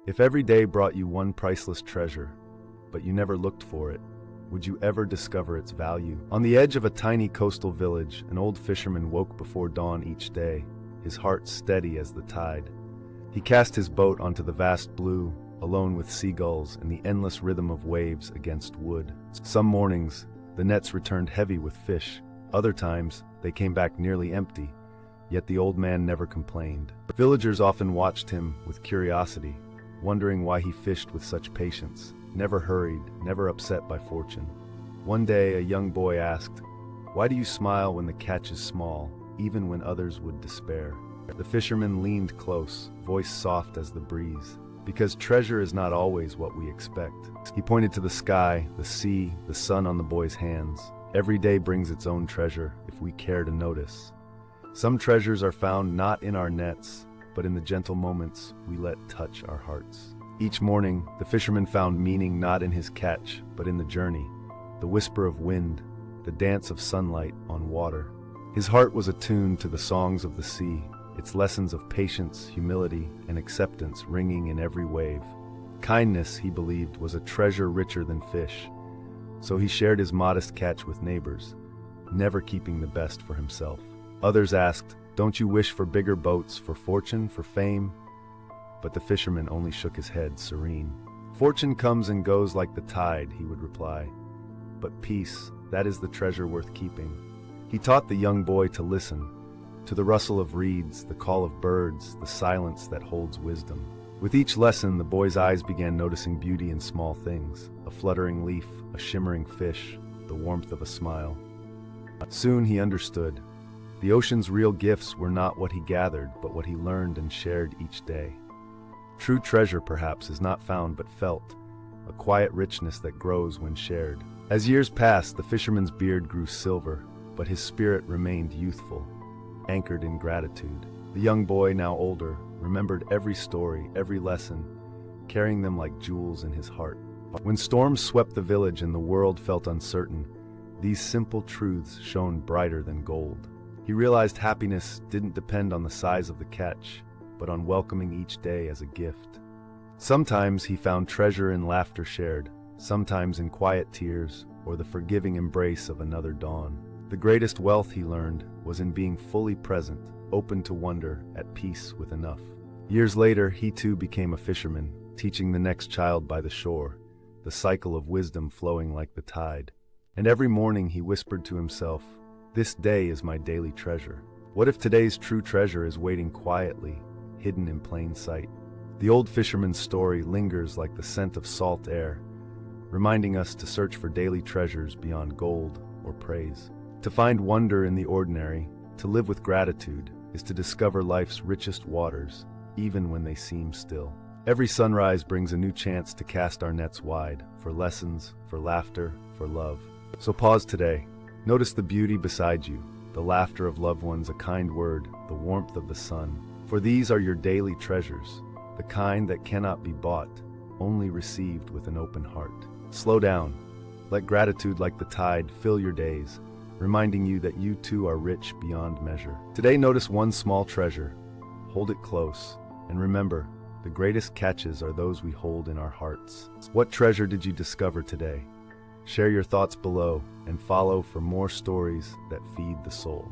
If every day brought you one priceless treasure, but you never looked for it, would you ever discover its value? On the edge of a tiny coastal village, an old fisherman woke before dawn each day, his heart steady as the tide. He cast his boat onto the vast blue, alone with seagulls and the endless rhythm of waves against wood. Some mornings, the nets returned heavy with fish. Other times, they came back nearly empty, yet the old man never complained. Villagers often watched him with curiosity, wondering why he fished with such patience, never hurried, never upset by fortune. One day, a young boy asked, "Why do you smile when the catch is small, even when others would despair?" The fisherman leaned close, voice soft as the breeze. "Because treasure is not always what we expect." He pointed to the sky, the sea, the sun on the boy's hands. Every day brings its own treasure, if we care to notice. Some treasures are found not in our nets, but in the gentle moments we let touch our hearts. Each morning, the fisherman found meaning not in his catch, but in the journey, the whisper of wind, the dance of sunlight on water. His heart was attuned to the songs of the sea, its lessons of patience, humility, and acceptance ringing in every wave. Kindness, he believed, was a treasure richer than fish, so he shared his modest catch with neighbors, never keeping the best for himself. Others asked, "Don't you wish for bigger boats, for fortune, for fame?" But the fisherman only shook his head, serene. "Fortune comes and goes like the tide," he would reply. "But peace, that is the treasure worth keeping." He taught the young boy to listen, to the rustle of reeds, the call of birds, the silence that holds wisdom. With each lesson, the boy's eyes began noticing beauty in small things, a fluttering leaf, a shimmering fish, the warmth of a smile. Soon he understood. The ocean's real gifts were not what he gathered, but what he learned and shared each day. True treasure, perhaps, is not found but felt, a quiet richness that grows when shared. As years passed, the fisherman's beard grew silver, but his spirit remained youthful, anchored in gratitude. The young boy, now older, remembered every story, every lesson, carrying them like jewels in his heart. When storms swept the village and the world felt uncertain, these simple truths shone brighter than gold. He realized happiness didn't depend on the size of the catch, but on welcoming each day as a gift. Sometimes he found treasure in laughter shared, sometimes in quiet tears or the forgiving embrace of another dawn. The greatest wealth, he learned, was in being fully present, open to wonder, at peace with enough. Years later, he too became a fisherman, teaching the next child by the shore, the cycle of wisdom flowing like the tide. And every morning he whispered to himself, "This day is my daily treasure." What if today's true treasure is waiting quietly, hidden in plain sight? The old fisherman's story lingers like the scent of salt air, reminding us to search for daily treasures beyond gold or praise. To find wonder in the ordinary, to live with gratitude, is to discover life's richest waters, even when they seem still. Every sunrise brings a new chance to cast our nets wide, for lessons, for laughter, for love. So pause today. Notice the beauty beside you, the laughter of loved ones, a kind word, the warmth of the sun. For these are your daily treasures, the kind that cannot be bought, only received with an open heart. Slow down. Let gratitude like the tide fill your days, reminding you that you too are rich beyond measure. Today, notice one small treasure. Hold it close, and remember, the greatest catches are those we hold in our hearts. What treasure did you discover today? Share your thoughts below and follow for more stories that feed the soul.